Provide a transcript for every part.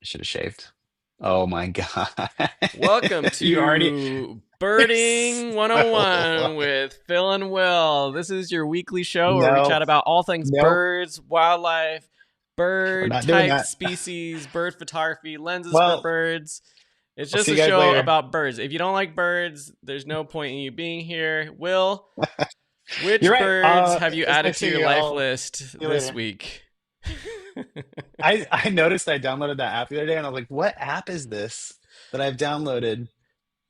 should have shaved. Oh my god. Welcome You already to it's Birding so 101 with Phil and Will. This is your weekly show where we no, chat about all things nope. birds, wildlife, We're bird not doing types, that. species, bird photography, lenses for Well, birds. It's we'll just see a you guys show later. about birds. If you don't like birds, there's no point in you being here. Will, You're which right. birds have you It's added nice to seeing your you life all. list See you this later. week? I noticed I downloaded that app the other day and I was like, what app is this that I've downloaded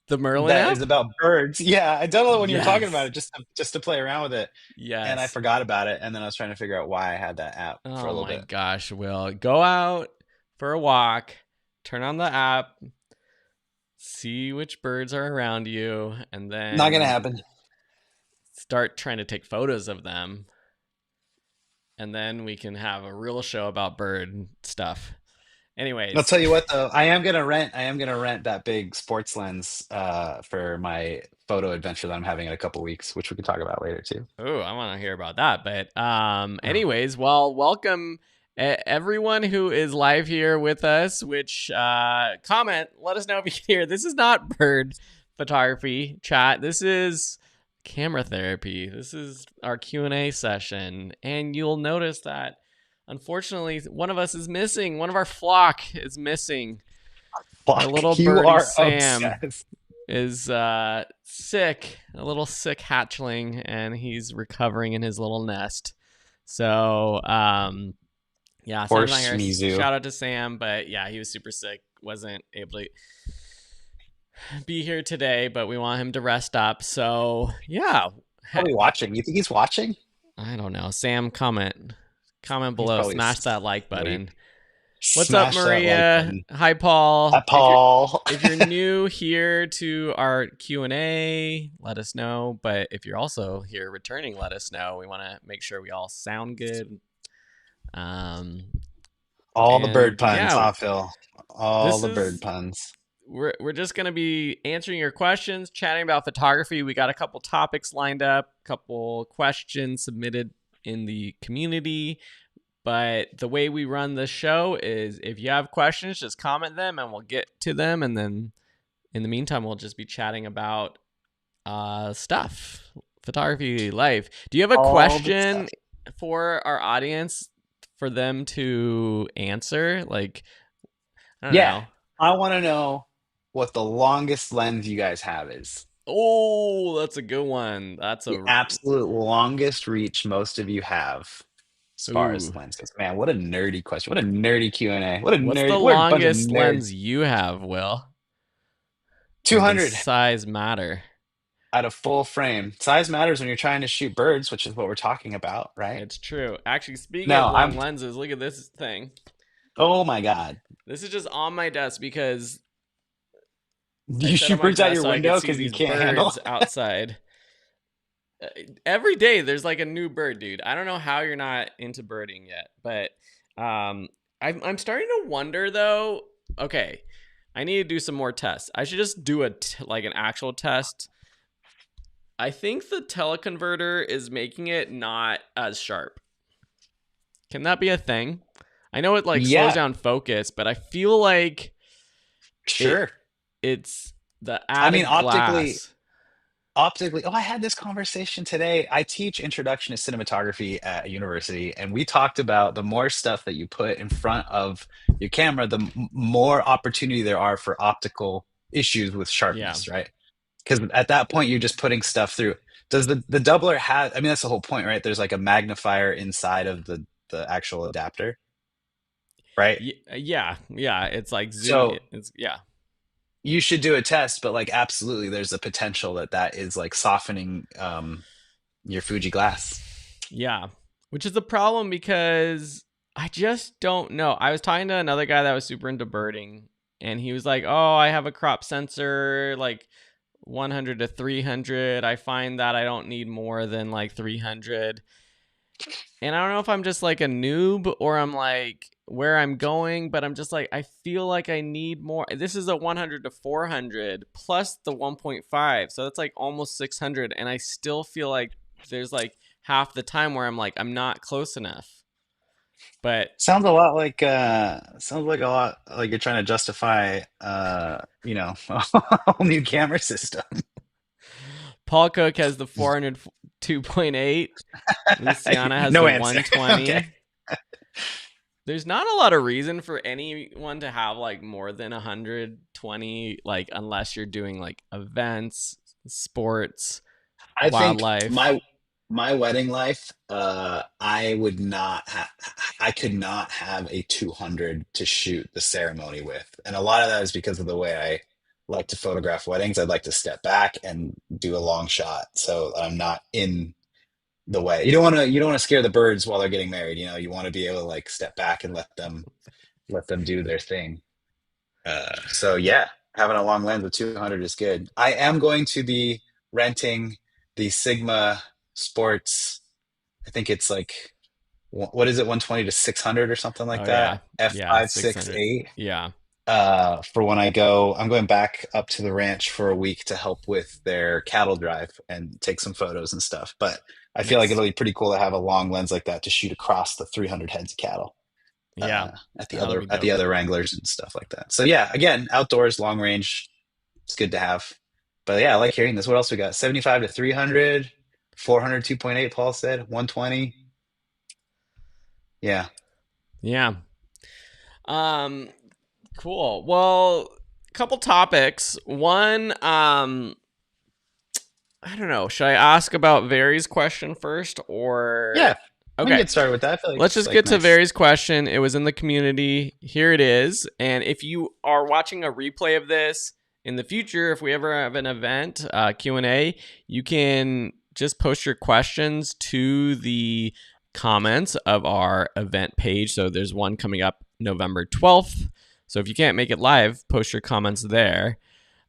The Merlin that is app? about birds? Yeah, I downloaded it when you were talking about Yes. it just to play around with it. And I Yes. forgot about it. And then I was trying to figure out why I had that app for a Oh little my bit. gosh, Will. Go out for a walk, turn on the app, see which birds are around you, and Not gonna then happen. start trying to take photos of them. And then we can have a real show about bird stuff. I'll Anyways, tell you what though, I am gonna rent that big sports lens for my photo adventure that I'm having in a couple weeks, which we can talk about later too. oh, I want to hear about that. But Oh. anyways, well, welcome everyone who is live here with us. Which comment, let us know if you can hear. This is not bird photography chat. This is camera therapy. This is our Q&A session, and you'll notice that unfortunately one of us is missing. One of our flock is missing. Our little Fuck, you birdie are Sam obsessed. is sick, a little sick hatchling, and he's recovering in his little nest. So, yeah, Poor Sam's not here. Shmizu. Shout out to Sam, but yeah, he was super sick, wasn't able to be here today, but we want him to rest up. So, yeah, Probably watching. You think he's watching? I don't know. Sam, comment He's below, probably smash that like asleep. button. What's up, Smash that like Maria? button. Hi, Paul. Paul. If you're new here to our Q&A, let us know. But if you're also here returning, let us know. We want to make sure we all sound good. Um, All the bird and puns, yeah, huh, Phil? All this the bird is puns. we're just gonna be answering your questions, chatting about photography. We got a couple topics lined up, a couple questions submitted in the community. But the way we run the show is if you have questions, just comment them and we'll get to them. And then in the meantime, we'll just be chatting about stuff, photography, life. Do you have a All the question stuff. for our audience for them to answer? Like, I don't Yeah. know. I want to know what the longest lens you guys have is. Oh, that's a good one. That's The a absolute longest reach most of you have as far ooh. as lens goes. Man, what a nerdy question. What a nerdy Q&A. What a What's the nerdy, we're a bunch of longest nerds. lens you have, Will? Or does 200 size matter? at a full frame. Size matters when you're trying to shoot birds, which is what we're talking about, right? It's true. Actually, speaking of No, long I'm, lenses, look at this thing. oh my God. This is just on my desk because I You set up shoot my birds out desk your so I could window see because you these can't handle. birds outside. Every day there's like a new bird, dude. I don't know how you're not into birding yet, but I'm starting to wonder though. Okay, I need to do some more tests. I should just do like an actual test. I think the teleconverter is making it not as sharp. Can that be a thing? I know it like slows Yeah, down focus, but I feel like it sure. it's the I mean, added optically, glass. optically. Oh, I had this conversation today. I teach introduction to cinematography at a university, and we talked about the more stuff that you put in front of your camera, the more opportunity there are for optical issues with Yeah. sharpness, right? Because at that point, you're just putting stuff through. Does the doubler have, I mean, that's the whole point, right? There's like a magnifier inside of the actual adapter, right? Yeah. It's like zoom. So It's yeah, you should do a test, but like absolutely, there's a potential that that is like softening your Fuji glass. yeah. Which is a problem because I just don't know. I was talking to another guy that was super into birding, and he was like, "Oh, I have a crop sensor, like 100 to 300. I find that I don't need more than like 300." And I don't know if I'm just like a noob or I'm like where I'm going, but I'm just like I feel like I need more. This is a 100 to 400 plus the 1.5, so that's like almost 600, and I still feel like there's like half the time where I'm like I'm not close enough. But Sounds a lot like sounds like a lot like you're trying to justify a whole new camera system. Paul Cook has the 402.8. Luciana has No the answer. Okay. 120. There's not a lot of reason for anyone to have like more than 120, like unless you're doing like events, sports, I think wildlife. my wedding life, I would not ha I could not have a 200 to shoot the ceremony with. And a lot of that is because of the way I like to photograph weddings. I'd like to step back and do a long shot so I'm not in the way. You don't want to scare the birds while they're getting married, you want to be able to like step back and let them do their thing. So yeah, having a long lens with 200 is good. I am going to be renting the Sigma Sports. I think it's like what is it, 120 to 600 or something like Oh yeah. that. Yeah, F568. 600. Yeah. For when I go, I'm going back up to the ranch for a week to help with their cattle drive and take some photos and stuff. But I feel like Nice. it'll be pretty cool to have a long lens like that to shoot across the 300 heads of cattle Yeah. at the That'll other be at the dope. other wranglers and stuff like that. So yeah, again, outdoors, long range, it's good to have. But yeah, I like hearing this. What else we got? 75 to 300, 400, 2.8. Paul said 120. Yeah. Yeah. Um cool. Well, couple topics. One, I don't know. Should I ask about Vary's question first or Yeah. We can okay. get started with that. I feel like Let's it's just like get to nice. Vary's question. It was in the community. Here it is. And if you are watching a replay of this in the future, if we ever have an event, Q&A, you can just post your questions to the comments of our event page. So there's one coming up November 12th. So if you can't make it live, post your comments there.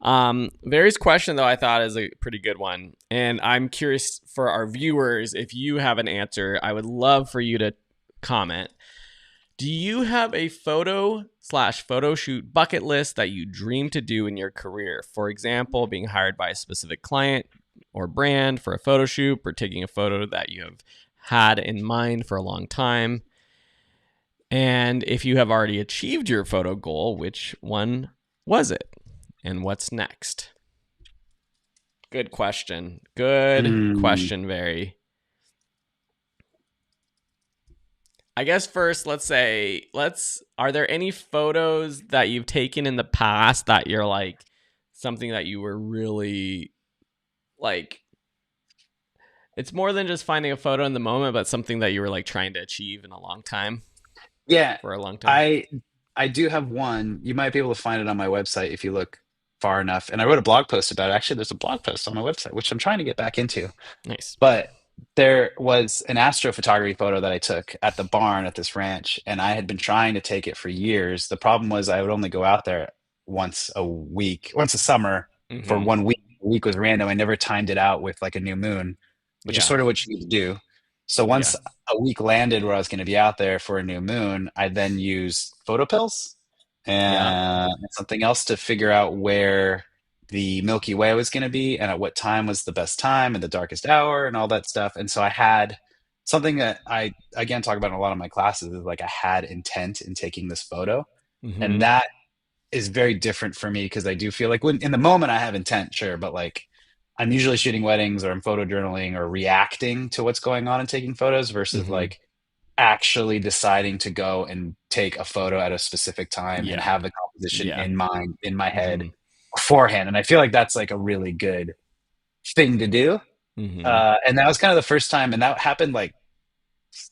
Vary's question, though, I thought is a pretty good one. And I'm curious for our viewers, if you have an answer, I would love for you to comment. Do you have a photo shoot bucket list that you dream to do in your career? For example, being hired by a specific client or brand for a photo shoot or taking a photo that you have had in mind for a long time. And if you have already achieved your photo goal, which one was it? And what's next? Good question. Good Mm, question, Very. I guess first, are there any photos that you've taken in the past that you're like something that you were really like it's more than just finding a photo in the moment, but something that you were like trying to achieve in a long time yeah, for a long time? I I do have one. You might be able to find it on my website if you look far enough. And I wrote a blog post about it. Actually, there's a blog post on my website, which I'm trying to get back into. Nice. But there was an astrophotography photo that I took at the barn at this ranch, and I had been trying to take it for years. The problem was I would only go out there once a week, once a summer for Mm-hmm. 1 week. A week was random. I never timed it out with like a new moon, which is Yeah. sort of what you need to do. So Yeah. once a week landed where I was going to be out there for a new moon, I then used photo pills Yeah. and something else to figure out where the Milky Way was going to be and at what time was the best time and the darkest hour and all that stuff. And so I had something that I again talk about in a lot of my classes is like I had intent in taking this photo. And Mm-hmm. that is very different for me because I do feel like when in the moment I have intent, sure, but like I'm usually shooting weddings or I'm photojournaling or reacting to what's going on and taking photos versus Mm-hmm. like actually deciding to go and take a photo at a specific time and Yeah. have the composition Yeah. in mind in my head Mm-hmm. beforehand. And I feel like that's like a really good thing to do. Mm-hmm. And that was kind of the first time, and that happened like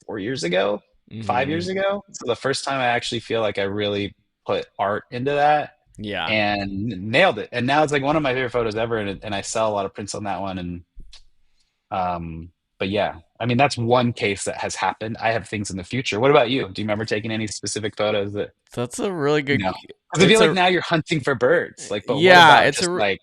4 years ago, five Mm-hmm. years ago. So the first time I actually feel like I really put art into that Yeah. and nailed it. And now it's like one of my favorite photos ever, and I sell a lot of prints on that one. And but yeah, I mean that's one case that has happened. I have things in the future. What about you? Do you remember taking any specific photos that That's a really you good know? Because I feel it's like a now you're hunting for birds. Like, but what yeah, about it's just a like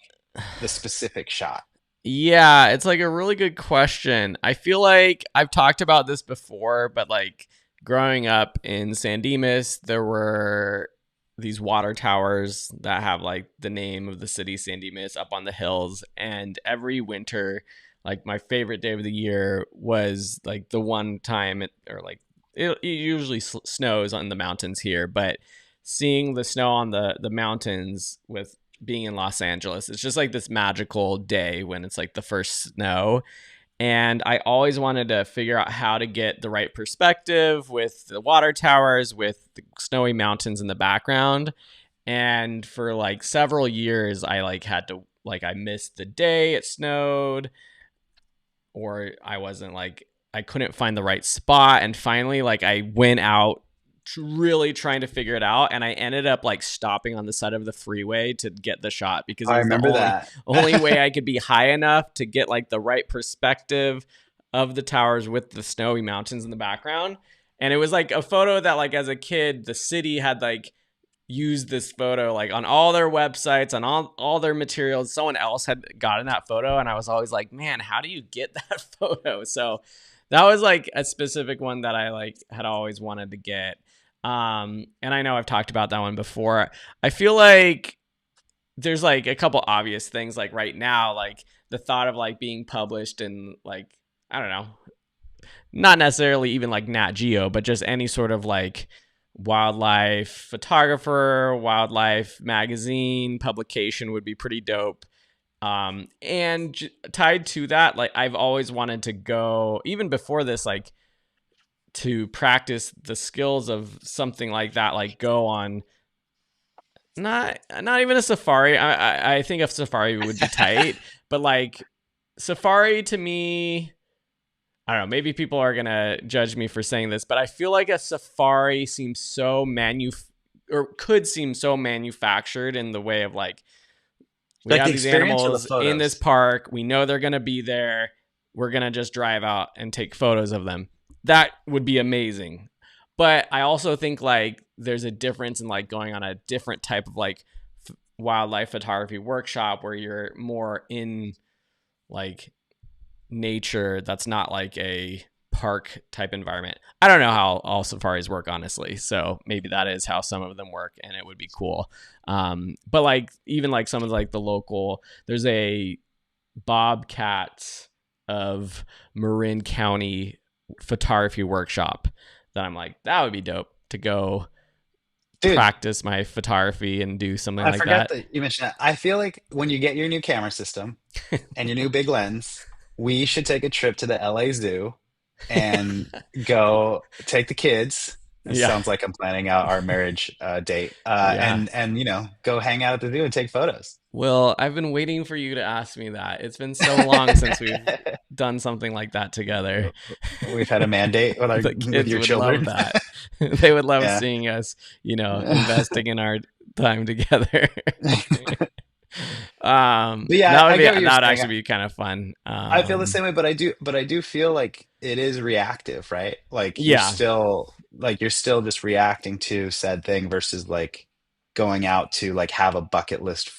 the specific shot? yeah, it's like a really good question. I feel like I've talked about this before, but like growing up in San Dimas, there were these water towers that have like the name of the city San Dimas up on the hills, and every winter, like my favorite day of the year was like the one time or like it usually snows on the mountains here, but seeing the snow on the mountains with being in Los Angeles, it's just like this magical day when it's like the first snow. And I always wanted to figure out how to get the right perspective with the water towers, with the snowy mountains in the background. And for like several years, I like had to like I missed the day it snowed, or I wasn't like I couldn't find the right spot. And finally, like I went out really trying to figure it out, and I ended up like stopping on the side of the freeway to get the shot because it I was the remember only that. only way I could be high enough to get like the right perspective of the towers with the snowy mountains in the background. And it was like a photo that like as a kid the city had like used this photo like on all their websites, on all their materials. Someone else had gotten that photo, and I was always like, man, how do you get that photo? So that was like a specific one that I like had always wanted to get. And I know I've talked about that one before. I feel like there's like a couple obvious things like right now, like the thought of like being published in like, I don't know, not necessarily even like Nat Geo, but just any sort of like wildlife photographer, wildlife magazine publication would be pretty dope. And tied to that, like I've always wanted to go, even before this, like to practice the skills of something like that, like go on not even a safari. I think a safari would be tight, but like safari to me, I don't know, maybe people are gonna judge me for saying this, but I feel like a safari seems so or could seem so manufactured in the way of like we Like have the these experience or the animals in this photos? park, we know they're gonna be there, we're gonna just drive out and take photos of them. That would be amazing. But I also think like there's a difference in like going on a different type of like wildlife photography workshop where you're more in like nature that's not like a park type environment. I don't know how all safaris work, honestly. So maybe that is how some of them work and it would be cool. But like even like some of like the local, there's a Bobcats of Marin County photography workshop that I'm like, that would be dope to go Dude, practice my photography and do something I like forgot that. that you mentioned that. I feel like when you get your new camera system and your new big lens, we should take a trip to the LA Zoo and go take the kids. This Yeah. sounds like I'm planning out our marriage date, Yeah. and go hang out at the zoo and take photos. Well, I've been waiting for you to ask me that. It's been so long since we've done something like that together. We've had a mandate with our The with kids your would love children. that. They would love Yeah. seeing us, investing in our time together. But yeah, I get what you're That would saying. actually be kind of fun. I feel the same way, but I do feel like it is reactive, right? Yeah, Like you're still just reacting to said thing versus like going out to like have a bucket list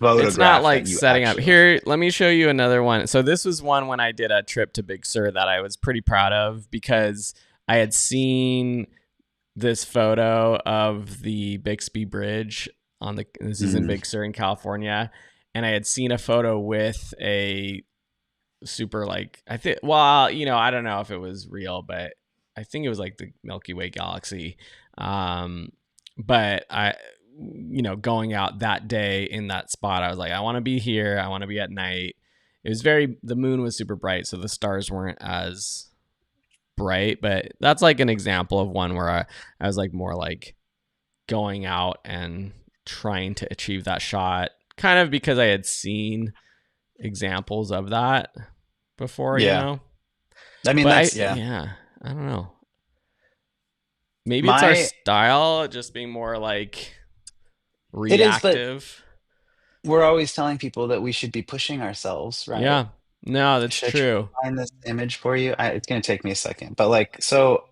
it's not photograph that like you setting up. actually. Here, let me show you another one. So this was one when I did a trip to Big Sur that I was pretty proud of because I had seen this photo of the Bixby Bridge on the this is in Mm, Big Sur in California, and I had seen a photo with a super like I think well, I don't know if it was real, but I think it was like the Milky Way galaxy. Um but I going out that day in that spot, I was like, I want to be here. I want to be at night. It was the moon was super bright, so the stars weren't as bright, but that's like an example of one where I was like more like going out and trying to achieve that shot, kind of because I had seen examples of that before, yeah. I mean But that's yeah. yeah, I don't know. Maybe it's our My style just being more like it is, but reactive. we're always telling people that we should be pushing ourselves, right? Yeah. No, that's Should I try true. to find this image for you? It's gonna take me a second, but like so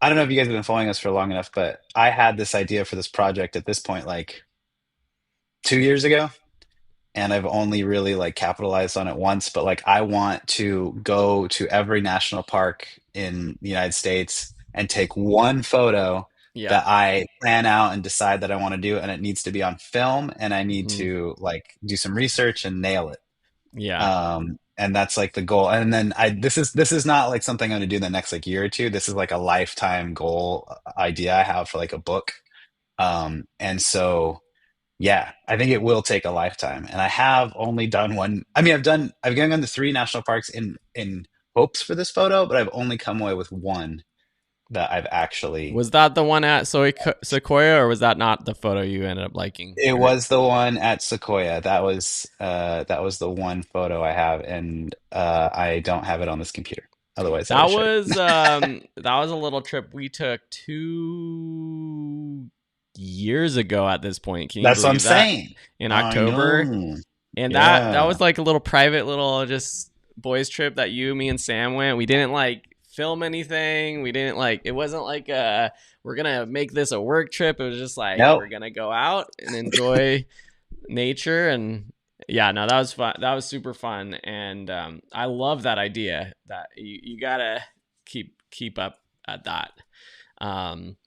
I don't know if you guys have been following us for long enough, but I had this idea for this project at this point like 2 years ago, and I've only really like capitalized on it once. But like, I want to go to every national park in the United States and take one photo Yeah. that I plan out and decide that I want to do, and it needs to be on film, and I need Hmm. to like do some research and nail it. Yeah. Um, and that's like the goal. And then this is not like something I'm gonna do in the next like year or two. This is like a lifetime goal idea I have for like a book. And so yeah, I think it will take a lifetime. And I have only done one. I mean, I've gone on the three national parks in hopes for this photo, but I've only come away with one that I've actually. Was that the one at Sequoia, or was that not the photo you ended up liking? It Or was the one at Sequoia. That was the one photo I have, and I don't have it on this computer. Otherwise, I would that show was you. that was a little trip we took 2 years ago at this point. Can you That's what I'm believe that? saying. In I October. know. And that Yeah. was like a little private little just boys trip that you, me, and Sam went. We didn't like film anything. We didn't like it wasn't like we're gonna make this a work trip. It was just like Nope. we're gonna go out and enjoy nature. And yeah, no, that was fun. That was super fun. And I love that idea that you gotta keep up at that. Um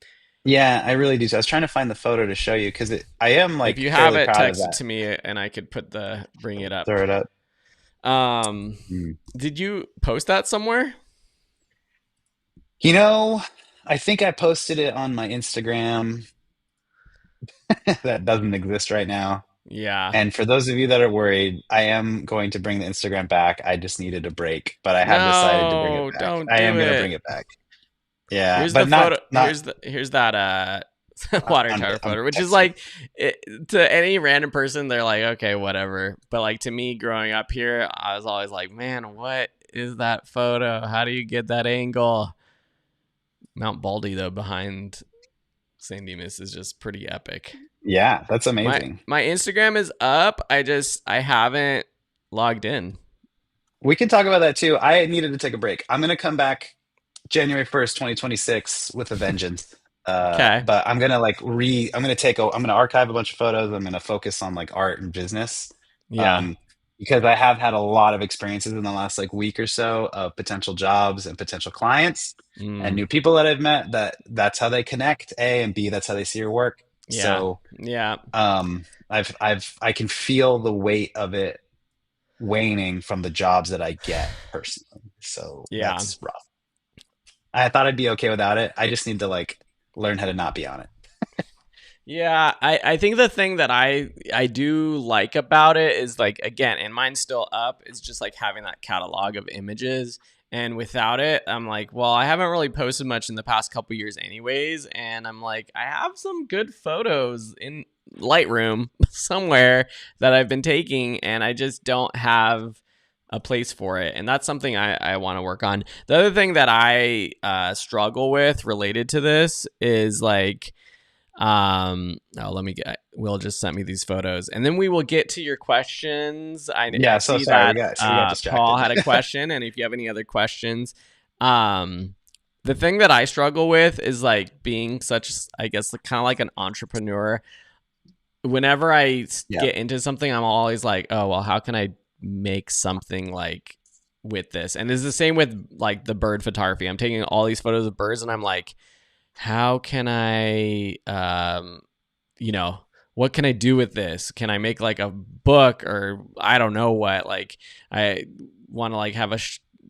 Yeah, I really do. So I was trying to find the photo to show you because I am if like you have fairly it, proud of text it that. to me and I could bring it up. Throw it up. Um Mm. did you post that somewhere? You know, I think I posted it on my Instagram that doesn't exist right now. Yeah. And for those of you that are worried, I am going to bring the Instagram back. I just needed a break, but I have decided to bring it No, back. don't I do am going to it. bring it back. Yeah, Here's the but not photo. not Here's that water I'm tower I'm photo, which is texting. like to any random person, they're like, okay, whatever. But like to me, growing up here, I was always like, man, what is that photo? How do you get that angle? Mount Baldy though behind San Dimas is just pretty epic. Yeah, that's My amazing. my Instagram is up. I haven't logged in. We can talk about that too. I needed to take a break. I'm going to come back January 1st, 2026 with a vengeance. Okay. But I'm going to archive a bunch of photos. I'm going to focus on like art and business. Yeah. Um, because I have had a lot of experiences in the last like week or so of potential jobs and potential clients and Mm, new people that I've met that's how they connect, A, and B, that's how they see your work. yeah. So, Yeah. I can feel the weight of it waning from the jobs that I get personally. So Yeah. that's rough. I thought I'd be okay without it. I just need to like learn how to not be on it. Yeah, I think the thing that I do like about it is like again, and mine's still up, is just like having that catalog of images. And without it, I'm like, well, I haven't really posted much in the past couple years anyways, and I'm like, I have some good photos in Lightroom somewhere that I've been taking, and I just don't have a place for it. And that's something I want to work on. The other thing that I struggle with related to this is like oh, let me get. Will just sent me these photos, and then we will get to your questions. I Yeah, so see sorry, that we got Paul distracted. had a question, and if you have any other questions, um, the thing that I struggle with is like being such, I guess, kind of like an entrepreneur. Whenever I Yeah. get into something, I'm always like, oh well, how can I make something like with this? And it's the same with like the bird photography. I'm taking all these photos of birds, and I'm like, how can I, what can I do with this? Can I make like a book or I don't know what? Like, I want to like have a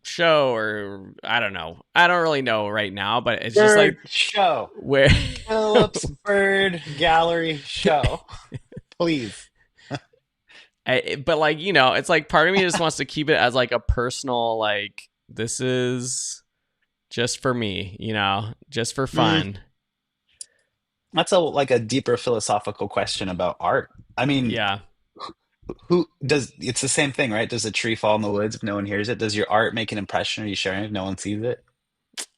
show or I don't know. I don't really know right now, but it's just like Bird show. where, Phillips Bird Gallery show. Please. but like, it's like part of me just wants to keep it as like a personal, like, this is just for me, just for Mm, fun. that's a deeper philosophical question about art. I mean, Yeah. who does it's the same thing, right? Does a tree fall in the woods if no one hears it? Does your art make an impression? Are you sharing it if no one sees it?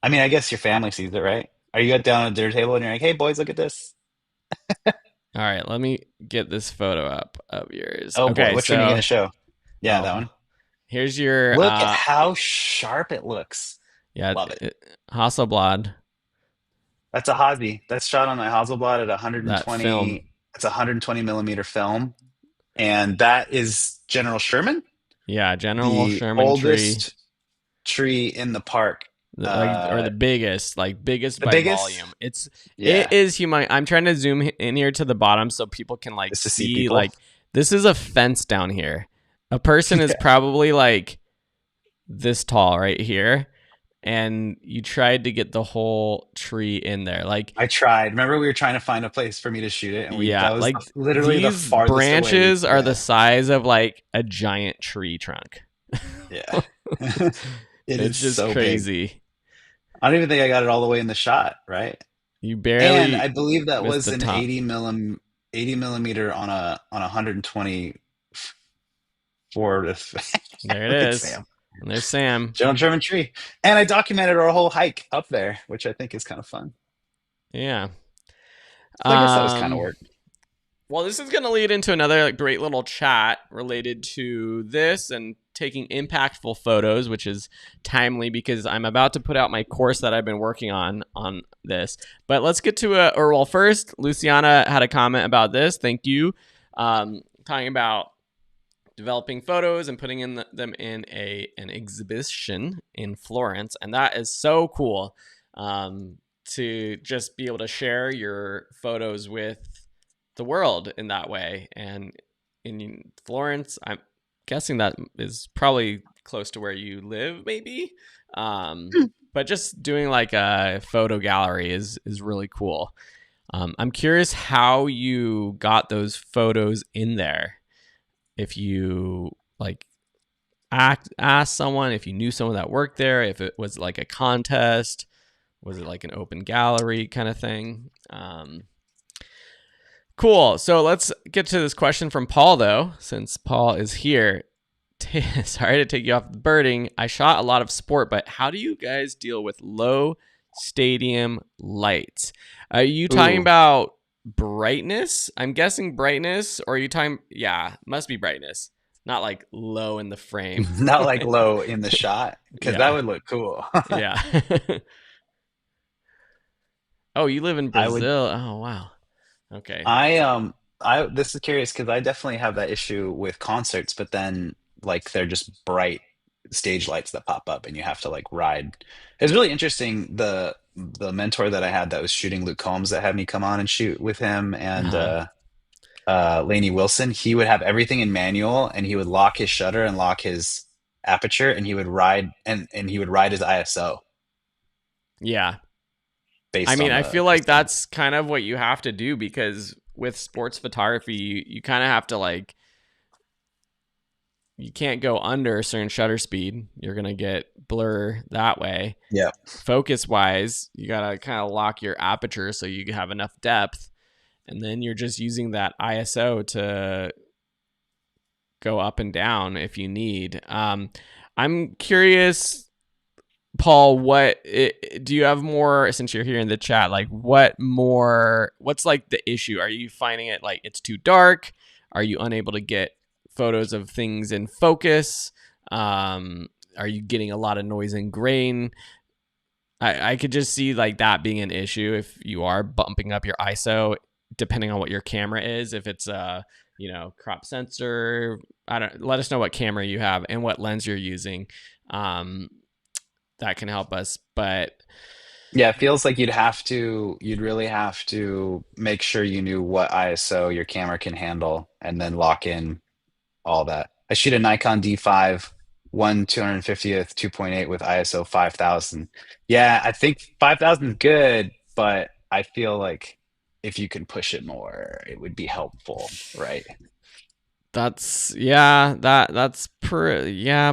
I mean, I guess your family sees it, right? Are you down at a dinner table and you're like, "Hey, boys, look at this." All right, let me get this photo up of yours. Oh boy, Okay, which one are you so gonna show? Yeah, that oh, one. here's your Look at how sharp it looks. yeah, Love it. Hasselblad, That's a Hazy. That's shot on a Hasselblad at that film. 120. It's a 120 millimeter film, and that is General Sherman, Yeah, General the Sherman tree, oldest tree in the park. like or the biggest, like biggest The by biggest. volume. It Yeah, is human. I'm trying to zoom in here to the bottom so people can like just to see see people. like this is a fence down here. A person is probably like this tall right here, and you tried to get the whole tree in there. Like, I tried. Remember, we were trying to find a place for me to shoot it, and yeah, that was like literally the these farthest away we branches could are the get. size of like a giant tree trunk. Yeah. It It's is just so big. crazy. I don't even think I got it all the way in the shot, right? You And I barely believe that missed was the an top. 80 millimeter on a 120 forward. There it Look at is. Sam. And there's Sam. General German tree. And I documented our whole hike up there, which I think is kind of fun. Yeah. So I guess that was kind of Um work. well, this is going to lead into another great little chat related to this and taking impactful photos, which is timely because I'm about to put out my course that I've been working on this. But let's get to first, Luciana had a comment about this. Thank you. Talking about developing photos and putting them in an exhibition in Florence, and that is so cool. To just be able to share your photos with the world in that way. And in Florence, I'm guessing that is probably close to where you live, maybe. But just doing like a photo gallery is really cool. I'm curious how you got those photos in there. If you like asked someone, if you knew someone that worked there, if it was like a contest, was it like an open gallery kind of thing? Cool. So let's get to this question from Paul, though, since Paul is here. Sorry to take you off the birding. I shot a lot of sport, but how do you guys deal with low stadium lights? Are you talking Ooh, about brightness? I'm guessing brightness, or are you talking? Yeah, must be brightness, not like low in the frame. not like low in the shot, because that Yeah, would look cool. yeah. Oh, you live in I would Brazil. Oh, wow. Okay. I this is curious because I definitely have that issue with concerts, but then like they're just bright stage lights that pop up and you have to like ride. It's really interesting the mentor that I had that was shooting Luke Combs that had me come on and shoot with him and Uh-huh. Lainey Wilson. He would have everything in manual and he would lock his shutter and lock his aperture and he would ride and he would ride his ISO Yeah. I based mean, on I feel the like scene. that's kind of what you have to do because with sports photography, you kind of have to like, you can't go under a certain shutter speed. You're going to get blur that way. Yeah. Focus wise, you got to kind of lock your aperture so you have enough depth. And then you're just using that ISO to go up and down if you need. I'm curious, Paul, do you have more, since you're here in the chat, like what's like the issue? Are you finding it like it's too dark? Are you unable to get photos of things in focus? Are you getting a lot of noise and grain? I could just see like that being an issue if you are bumping up your ISO, depending on what your camera is. If it's a, crop sensor, let us know what camera you have and what lens you're using. Um, that can help us. But Yeah, it feels like you'd really have to make sure you knew what ISO your camera can handle and then lock in all that. I shoot a Nikon D5, 1/250th, 2.8 with ISO 5000. Yeah, I think 5000 is good, but I feel like if you can push it more, it would be helpful, right? yeah,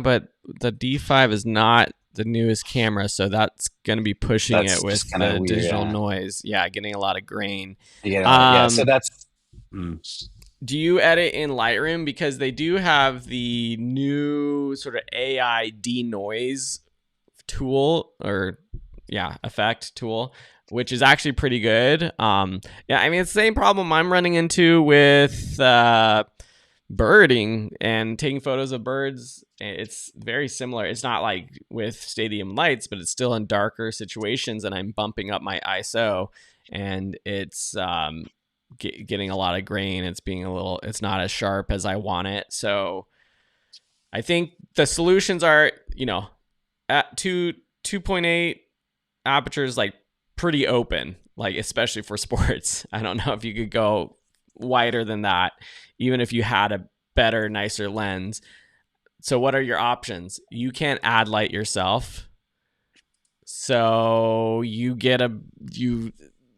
but the D5 is not the newest camera, so that's going to be pushing it That's just with kind of the weird. digital Yeah. noise. Yeah, getting a lot of grain. Yeah, so Um, that's mm. do you edit in Lightroom? Because they do have the new sort of AI denoise tool, or yeah, effect tool, which is actually pretty good. Yeah, I mean, it's the same problem I'm running into with birding and taking photos of birds. It's very similar. It's not like with stadium lights, but it's still in darker situations, and I'm bumping up my ISO, and it's getting a lot of grain. It's not as sharp as I want it. So I think the solutions are, at 2.8 aperture is like pretty open, like especially for sports. I don't know if you could go wider than that, even if you had a better, nicer lens. So what are your options? You can't add light yourself. So you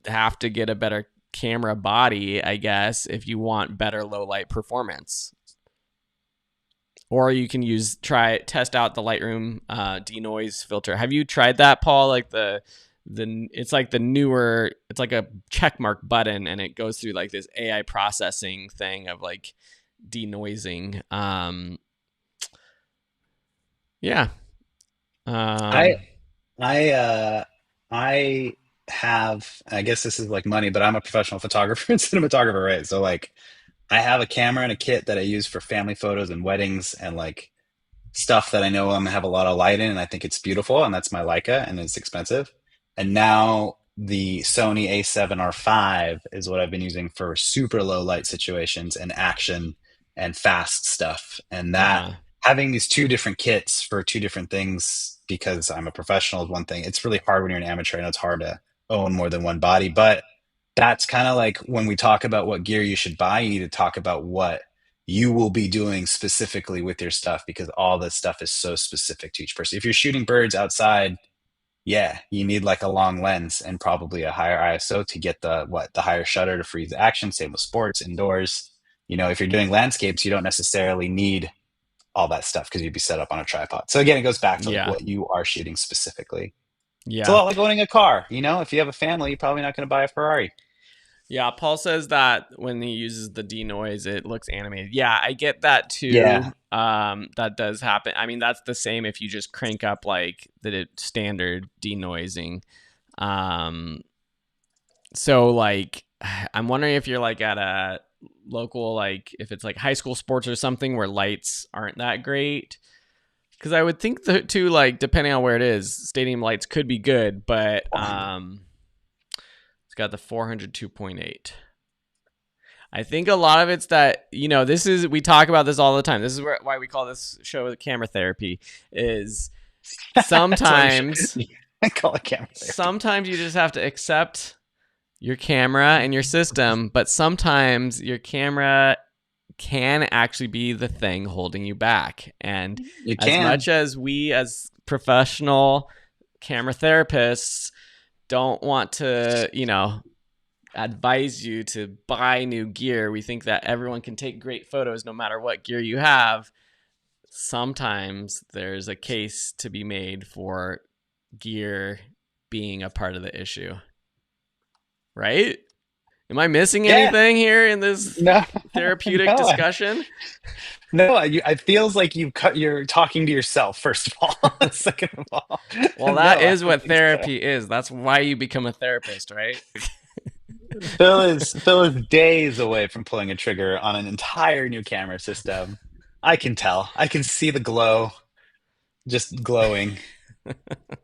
have to get a better camera body, I guess, if you want better low light performance. Or you can test out the Lightroom denoise filter. Have you tried that, Paul? Like the it's like the newer, it's like a check mark button, and it goes through like this AI processing thing of like denoising. Yeah. I Um, I I have, I guess this is like money, but I'm a professional photographer and cinematographer, right? So like I have a camera and a kit that I use for family photos and weddings and like stuff that I know I'm gonna have a lot of light in, and I think it's beautiful, and that's my Leica, and it's expensive. And now the Sony A7R5 is what I've been using for super low light situations and action and fast stuff. And that uh-huh. having these two different kits for two different things because I'm a professional is one thing. It's really hard when you're an amateur. I know it's hard to own more than one body, but that's kind of like when we talk about what gear you should buy, you need to talk about what you will be doing specifically with your stuff because all this stuff is so specific to each person. If you're shooting birds outside, yeah, you need like a long lens and probably a higher ISO to get the higher shutter to freeze the action. Same with sports, indoors. You know, if you're doing landscapes, you don't necessarily need all that stuff because you'd be set up on a tripod. So again, it goes back to like Yeah. what you are shooting specifically. It's a Yeah. lot like owning a car. You know, if you have a family, you're probably not going to buy a Ferrari. Yeah, Paul says that when he uses the denoise, it looks animated. Yeah, I get that Yeah, too. That does happen. I mean, that's the same if you just crank up like the standard denoising. Um, so like, I'm wondering if you're like at a local, like if it's like high school sports or something where lights aren't that great. Because I would think that too, like depending on where it is, stadium lights could be good, but 400. it's got the 402.8. I think a lot of it's that, this is, we talk about this all the time. This is why we call this show camera therapy is That's why you should sometimes, I call it camera therapy. sometimes you just have to accept your camera and your system, but sometimes your camera can actually be the thing holding you back. And You as can. much as we as professional camera therapists don't want to, advise you to buy new gear. We think that everyone can take great photos no matter what gear you have. Sometimes there's a case to be made for gear being a part of the issue. Right? Am I missing Yeah. anything here in this No, therapeutic no, discussion? no. It feels like you're talking to yourself, first of all. Second of all, Well, no, that I is don't what think so. therapy is. That's why you become a therapist, right? Phil is days away from pulling a trigger on an entire new camera system. I can tell. I can see the glow just glowing.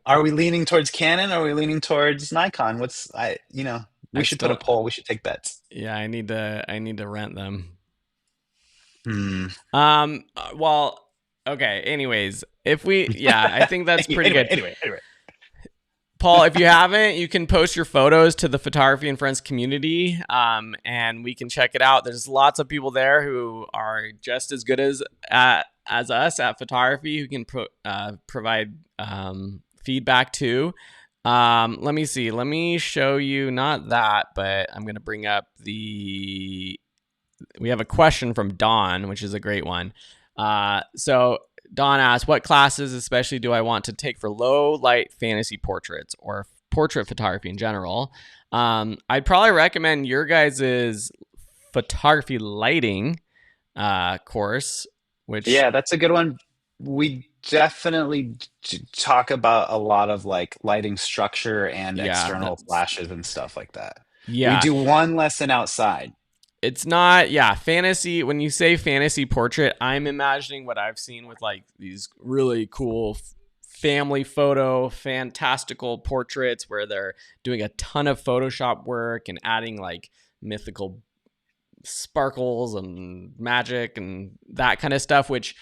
Are we leaning towards Canon? Or are we leaning towards Nikon? We I should put a still poll. We should take bets. Yeah, I need to rent them. Hmm. Well, okay, anyways, if we yeah, I think that's pretty Anyway, good. anyway, anyway. Paul, if you haven't, you can post your photos to the Photography and Friends community, and we can check it out. There's lots of people there who are just as good as us at photography who can provide feedback too. Let me see. Let me show you not that, but I'm going to bring up we have a question from Dawn, which is a great one. So Don asked, what classes especially do I want to take for low light fantasy portraits or portrait photography in general? I'd probably recommend your guys' photography lighting course, which, Yeah, that's a good one. We definitely talk about a lot of like lighting structure and yeah, external flashes and stuff like that. We yeah, do one lesson outside. it's not, yeah, fantasy. When you say fantasy portrait, I'm imagining what I've seen with like these really cool family photo, fantastical portraits where they're doing a ton of Photoshop work and adding like mythical sparkles and magic and that kind of stuff, which,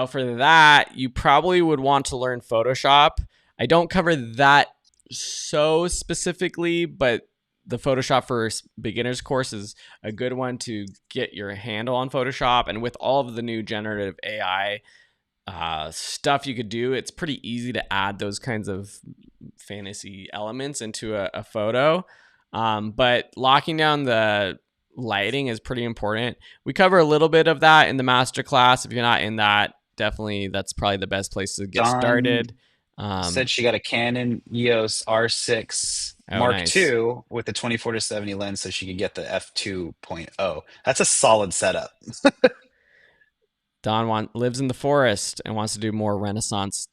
for that, you probably would want to learn Photoshop. I don't cover that so specifically, but the Photoshop for beginners course is a good one to get your handle on Photoshop. And with all of the new generative AI stuff you could do. It's pretty easy to add those kinds of fantasy elements into a photo. But locking down the lighting is pretty important. We cover a little bit of that in the masterclass. If you're not in that, definitely that's probably the best place to get Dawn started. said she got a Canon EOS R6 Oh, Mark nice. II with a 24 to 70 lens so she could get the f2.0. That's a solid setup. Don lives in the forest and wants to do more Renaissance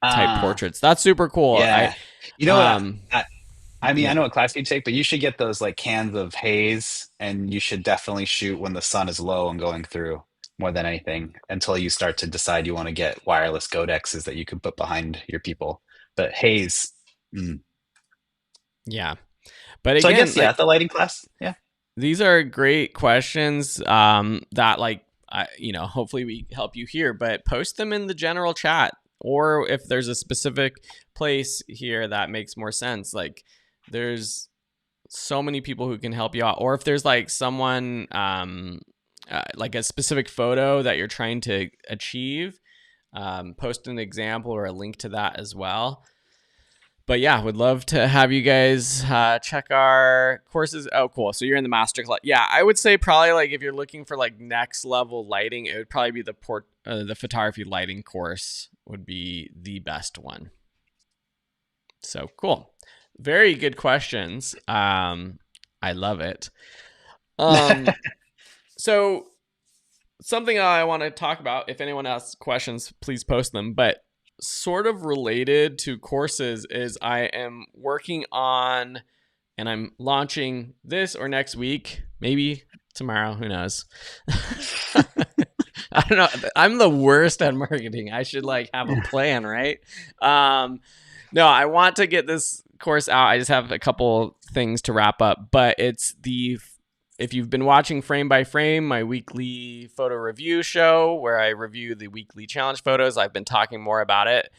type Ah, portraits. That's super cool. yeah. You know what? Um, I mean, I yeah, know what class you take, but you should get those like cans of haze, and you should definitely shoot when the sun is low and going through more than anything until you start to decide you want to get wireless codexes that you can put behind your people. But haze. Mm. yeah. But So I again, guess, yeah, like the lighting class. Yeah. these are great questions that like hopefully we help you here, but post them in the general chat, or if there's a specific place here that makes more sense, like there's so many people who can help you out, or if there's like someone like a specific photo that you're trying to achieve, post an example or a link to that as well. But yeah, would love to have you guys check our courses. Oh, cool. So you're in the master class. Yeah, I would say probably like if you're looking for like next level lighting, it would probably be the photography lighting course would be the best one. So cool. Very good questions. I love it. So something I want to talk about, if anyone asks questions, please post them. But sort of related to courses is I am working on and I'm launching this or next week, maybe tomorrow, who knows. I don't know. I'm the worst at marketing. I should like have a plan, right? No, I want to get this course out. I just have a couple things to wrap up, but it's the if you've been watching Frame by Frame, my weekly photo review show where I review the weekly challenge photos, I've been talking more about it.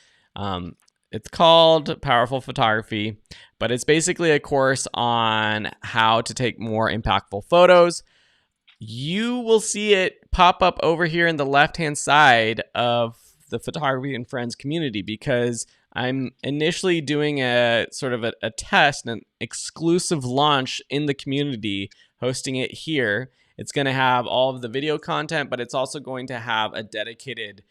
It's called Powerful Photography, but it's basically a course on how to take more impactful photos. You will see it pop up over here in the left-hand side of the Photography and Friends community because I'm initially doing a sort of a test, an exclusive launch in the community, hosting it here. It's going to have all of the video content, but it's also going to have a dedicated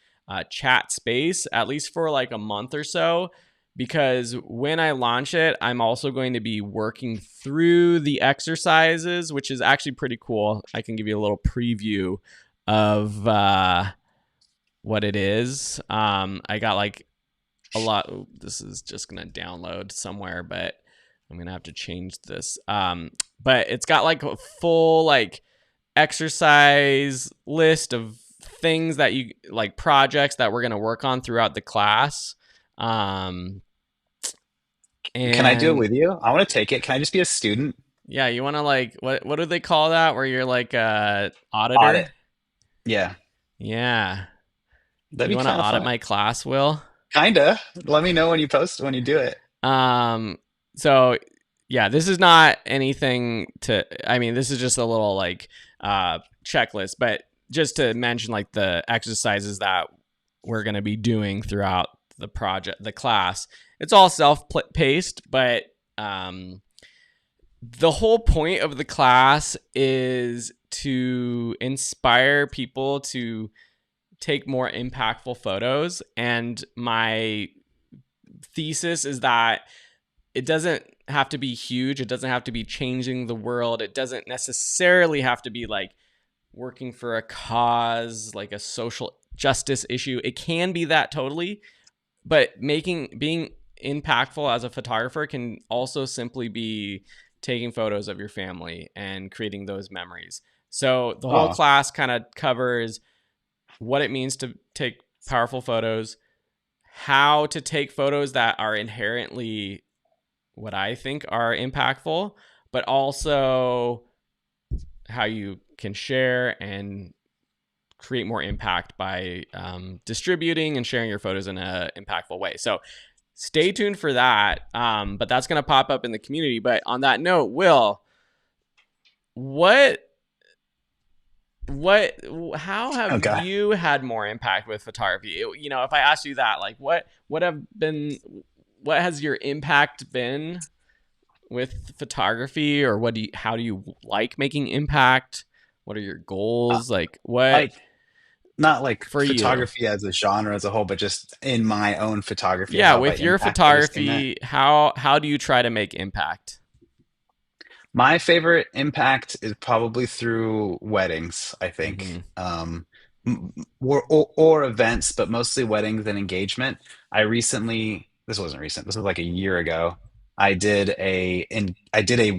chat space, at least for like a month or so. Because when I launch it, I'm also going to be working through the exercises, which is actually pretty cool. I can give you a little preview of what it is. I got like a lot. Ooh, this is just going to download somewhere, but I'm going to have to change this. But it's got like a full like exercise list of things that you like projects that we're going to work on throughout the class. Can I do it And with you? I want to take it. Can I just be a student? yeah, you want to like what do they call that where you're like a auditor? Audit. Yeah. Yeah. That'd You be want to kind of audit fun. my class, Will? Kinda. Let me know when you post when you do it. Um so yeah, this is not anything to I mean, this is just a little like checklist, but just to mention like the exercises that we're going to be doing throughout the class. It's all self-paced, but the whole point of the class is to inspire people to take more impactful photos. And my thesis is that it doesn't have to be huge. It doesn't have to be changing the world. It doesn't necessarily have to be like working for a cause, like a social justice issue. It can be that totally, but being impactful as a photographer can also simply be taking photos of your family and creating those memories. So the whole Oh, class kind of covers what it means to take powerful photos, how to take photos that are inherently what I think are impactful, but also how you can share and create more impact by distributing and sharing your photos in an impactful way. So stay tuned for that. But that's going to pop up in the community. But on that note, Will, what what how have Okay. you had more impact with photography? You know, if I asked you that, like what has your impact been with photography, or how do you like making impact? What are your Uh, goals? Like what like not like for you? photography as a genre as a whole, but just in my own photography, Yeah, how have I with your impacted this thing that photography, how do you try to make impact? my favorite impact is probably through weddings, I think. Mm-hmm. Or events, but mostly weddings and engagement. This wasn't recent, this was like a year ago. I did a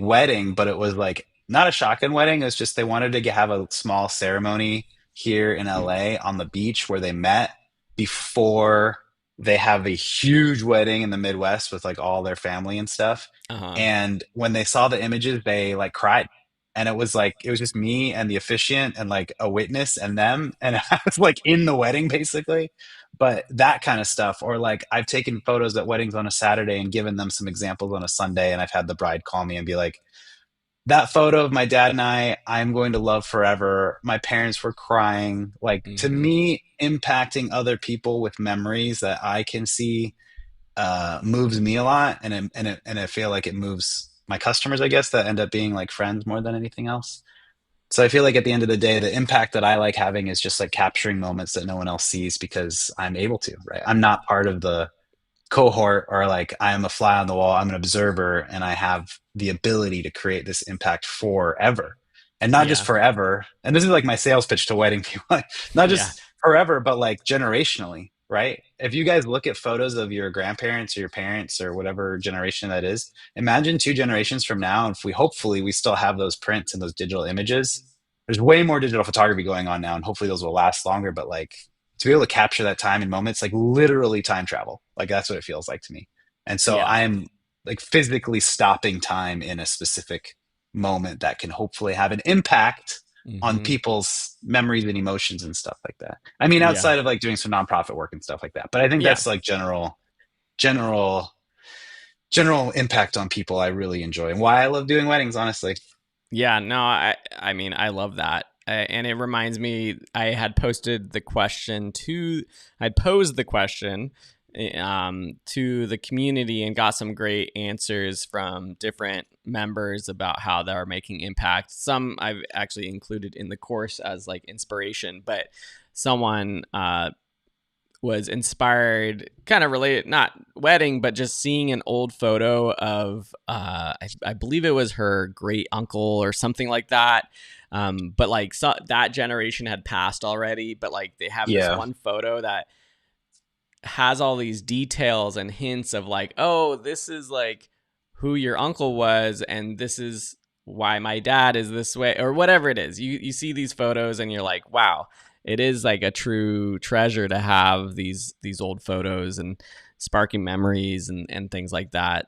wedding, but it was like not a shotgun wedding. It was just they wanted to have a small ceremony here in LA on the beach where they met before they have a huge wedding in the Midwest with like all their family and stuff. Uh-huh. And when they saw the images, they like cried. And it was like, it was just me and the officiant and like a witness and them. And I was like in the wedding basically. But that kind of stuff, or like I've taken photos at weddings on a Saturday and given them some examples on a Sunday. And I've had the bride call me and be like, that photo of my dad and I'm going to love forever. My parents were crying. Like to Mm-hmm. me, impacting other people with memories that I can see moves me a lot, and I feel like it moves my customers, I guess, that end up being like friends more than anything else. So I feel like at the end of the day, the impact that I like having is just like capturing moments that no one else sees because I'm able to, right? I'm not part of the cohort or like I am a fly on the wall. I'm an observer and I have the ability to create this impact forever. And not just Yeah. forever. And this is like my sales pitch to wedding people. Not Yeah. just forever, but like generationally, right? If you guys look at photos of your grandparents or your parents or whatever generation that is, imagine 2 generations from now, if we hopefully we still have those prints and those digital images. There's way more digital photography going on now, and hopefully those will last longer. But like to be able to capture that time in moments, like literally time travel. Like that's what it feels like to me. And so Yeah. I'm like physically stopping time in a specific moment that can hopefully have an impact on Mm-hmm. people's memories and emotions and stuff like that. I mean, Yeah. outside of like doing some nonprofit work and stuff like that. But I think Yeah. that's like general, general impact on people I really enjoy and why I love doing weddings, honestly. Yeah, no, I mean, I love that. And it reminds me, I'd posed the question to the community and got some great answers from different members about how they're making impact. Some I've actually included in the course as like inspiration, but someone was inspired, kind of related, not wedding, but just seeing an old photo of, I believe it was her great uncle or something like that. But like that generation had passed already, but like they have this Yeah. one photo that has all these details and hints of like, oh, this is like who your uncle was, and this is why my dad is this way, or whatever it is. You see these photos and you're like, wow, it is like a true treasure to have these old photos and sparking memories and things like that.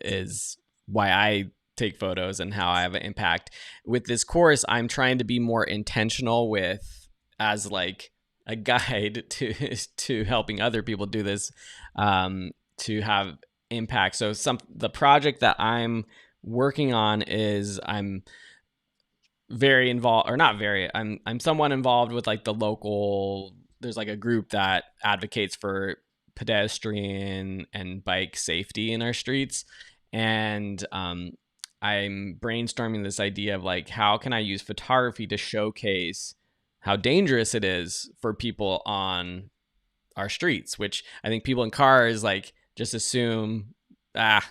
Is why I take photos and how I have an impact with this course. I'm trying to be more intentional with, as like a guide to helping other people do this, to have impact. So the project that I'm working on is I'm very involved, or not very, I'm somewhat involved with like the local, there's like a group that advocates for pedestrian and bike safety in our streets. And I'm brainstorming this idea of like, how can I use photography to showcase how dangerous it is for people on our streets, which I think people in cars like just assume,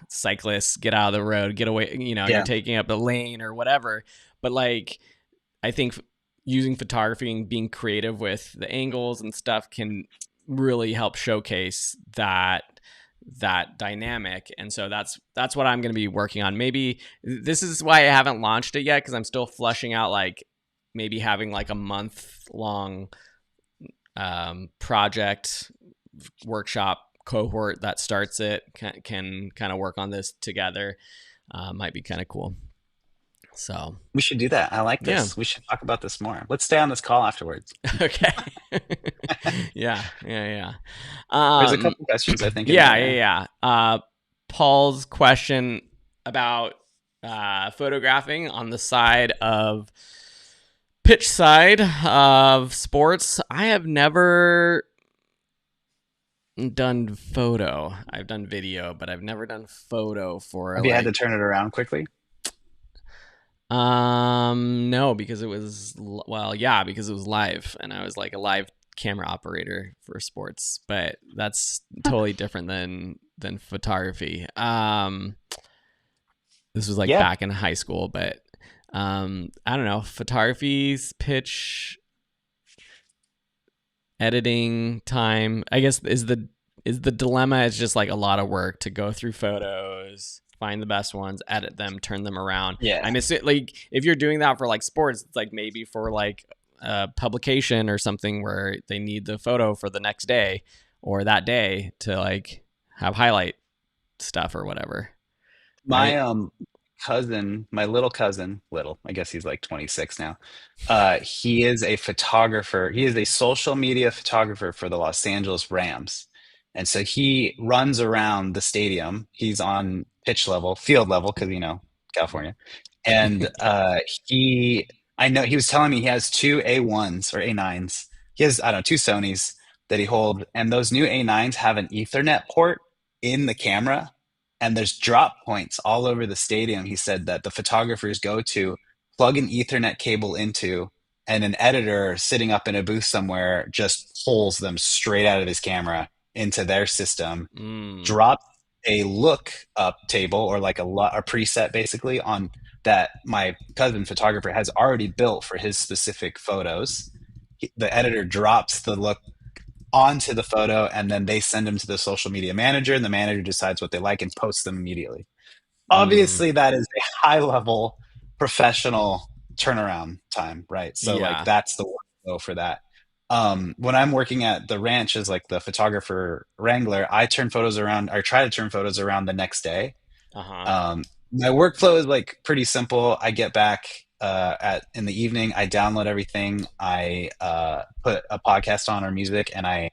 cyclists, get out of the road, get away, you're Yeah. taking up the lane or whatever. But like, I think using photography and being creative with the angles and stuff can really help showcase that dynamic. And so that's what I'm going to be working on. Maybe this is why I haven't launched it yet, because I'm still flushing out like maybe having like a month long project workshop cohort that starts it can kind of work on this together. Might be kind of cool. So We should do that. I like yeah. this. We should talk about this more. Let's stay on this call afterwards. Okay. Yeah. There's a Um, couple questions I think in yeah, there. Paul's question about photographing on the side of pitch side of sports, I have never done photo. I've done video, but I've never done photo for Have you had to turn it around quickly? no, because it was yeah, because it was live and I was like a live camera operator for sports, but that's totally different than photography. This was like Yeah. back in high school, but I don't know, photography's pitch editing time, I guess, is the dilemma. It's just like a lot of work to go through photos, find the best ones, edit them, turn them around. I Yeah. miss it. Like if you're doing that for like sports, it's like maybe for like a publication or something where they need the photo for the next day or that day to like have highlight stuff or whatever, My right? cousin, my little cousin, little, I guess he's like 26 now. He is a photographer. He is a social media photographer for the Los Angeles Rams. And so he runs around the stadium. He's on pitch level, field level, because California. And he I know he was telling me he has two A1s or A9s. He has, I don't know, two Sonys that he hold, and those new A9s have an Ethernet port in the camera, and there's drop points all over the stadium. He said that the photographers go to plug an Ethernet cable into, and an editor sitting up in a booth somewhere just pulls them straight out of his camera into their system, Mm, drops a look up table or like a preset basically on that my cousin photographer has already built for his specific photos. The editor drops the look onto the photo, and then they send them to the social media manager, and the manager decides what they like and posts them immediately. mm, Obviously, that is a high level professional turnaround time, right? So like yeah. that's the workflow for that. When I'm working at the ranch as like the photographer wrangler, I turn photos around or try to turn photos around the next day. Uh-huh. My workflow is like pretty simple. I get back at in the evening, I download everything, I put a podcast on or music, and I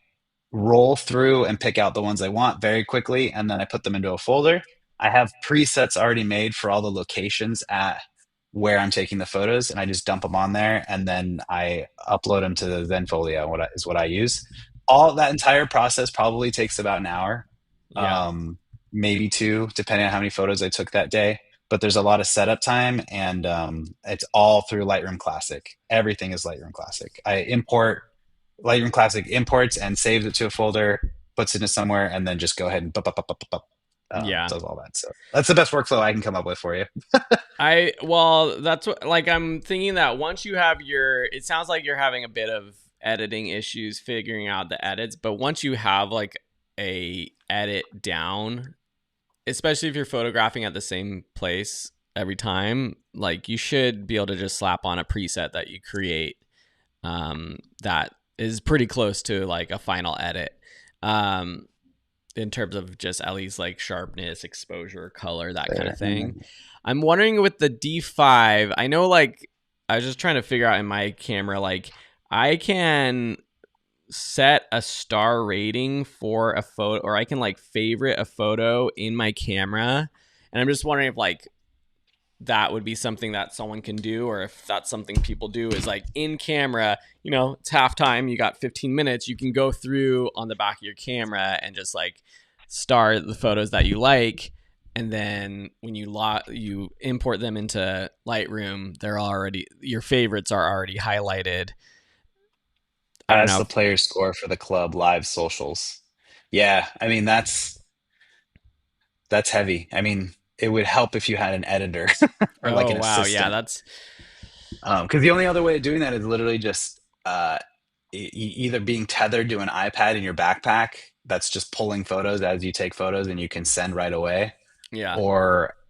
roll through and pick out the ones I want very quickly, and then I put them into a folder. I have presets already made for all the locations at where I'm taking the photos, and I just dump them on there, and then I upload them to the Zenfolio. Is what I use. All that entire process probably takes about an hour, Yeah. um, maybe two, depending on how many photos I took that day. But there's a lot of setup time, and it's all through Lightroom Classic. Everything is Lightroom Classic. I import Lightroom Classic imports and saves it to a folder, puts it into somewhere, and then just go ahead and Yeah. does all that. So that's the best workflow I can come up with for you. Well, that's what, like, I'm thinking that once you have it sounds like you're having a bit of editing issues figuring out the edits, but once you have like a edit down, especially if you're photographing at the same place every time, like you should be able to just slap on a preset that you create that is pretty close to like a final edit. Um, in terms of just at least like sharpness, exposure, color, that kind of There. thing. I'm wondering with the D5, I know like I was just trying to figure out in my camera, like I can set a star rating for a photo, or I can like favorite a photo in my camera. And I'm just wondering if like that would be something that someone can do, or if that's something people do is like in camera, it's halftime, you got 15 minutes, you can go through on the back of your camera and just like star the photos that you like, and then when you import them into Lightroom, they're already, your favorites are already highlighted. I don't As know the if, player score for the club live socials. Yeah, I mean that's heavy. I mean, it would help if you had an editor or like oh an wow, yeah, assistant. that's Because the only other way of doing that is literally just either being tethered to an iPad in your backpack that's just pulling photos as you take photos and you can send right away, yeah,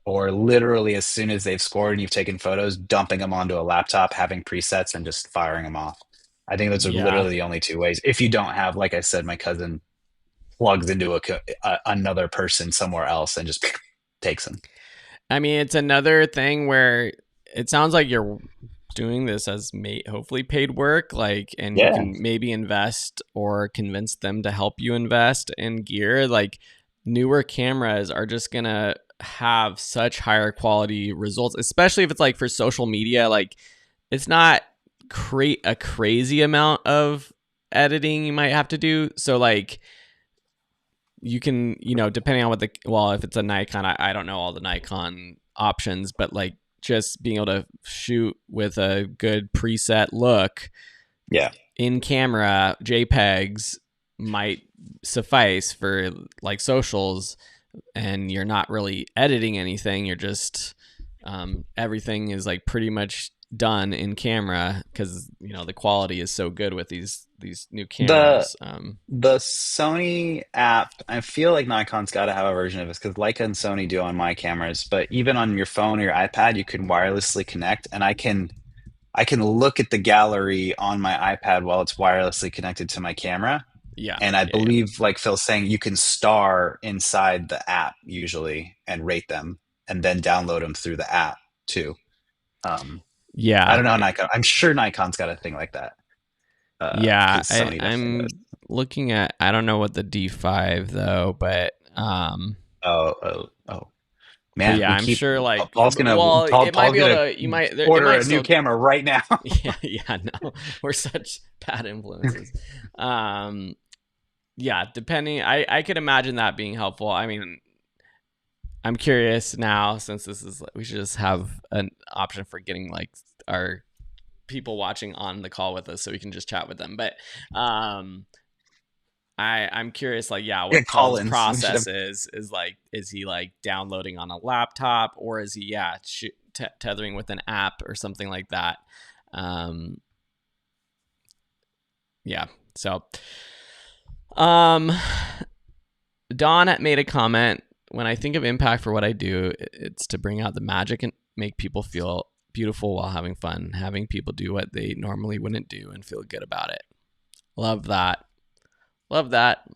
or literally as soon as they've scored and you've taken photos, dumping them onto a laptop, having presets, and just firing them off. I think those are yeah. literally the only two ways. If you don't have, like I said, my cousin plugs into another person somewhere else and just takes them. I mean, it's another thing where it sounds like you're doing this as hopefully paid work, like, and you Yeah, can maybe invest or convince them to help you invest in gear. Like, newer cameras are just gonna have such higher quality results, especially if it's like for social media. Like, it's not a crazy amount of editing you might have to do. So like you can, depending on if it's a Nikon, I don't know all the Nikon options, but like just being able to shoot with a good preset look in camera, JPEGs might suffice for like socials, and you're not really editing anything. You're just, everything is like pretty much done in camera because the quality is so good with these new The cameras. the Sony app, I feel like Nikon's got to have a version of this because Leica and Sony do on my cameras. But even on your phone or your iPad, you can wirelessly connect, and I can look at the gallery on my iPad while it's wirelessly connected to my camera. Yeah, And I yeah, believe, like Phil's saying, you can star inside the app usually and rate them, and then download them through the app too. Um, I yeah, don't know how Nikon. I'm sure Nikon's got a thing like that yeah. because Sony definitely does. I'm looking at. I don't know what the D5 though, Oh, oh, oh, but man, yeah, we I'm keep sure like Paul's gonna it might Paul's be able gonna to. It order might a new still. camera right now. Yeah, yeah. No, we're such bad influences. Um, yeah, depending. I could imagine that being helpful. I mean, I'm curious now since this is we should just have an option for getting like our people watching on the call with us so we can just chat with them. But I'm curious, like, yeah, Yeah, what Paul's Collins. We should process have. is like, is he like downloading on a laptop, or is he tethering with an app or something like that? Um, yeah. So, um, Don had made a comment. When I think of impact for what I do, it's to bring out the magic and make people feel beautiful while having fun, having people do what they normally wouldn't do and feel good about it. Love that. Love that.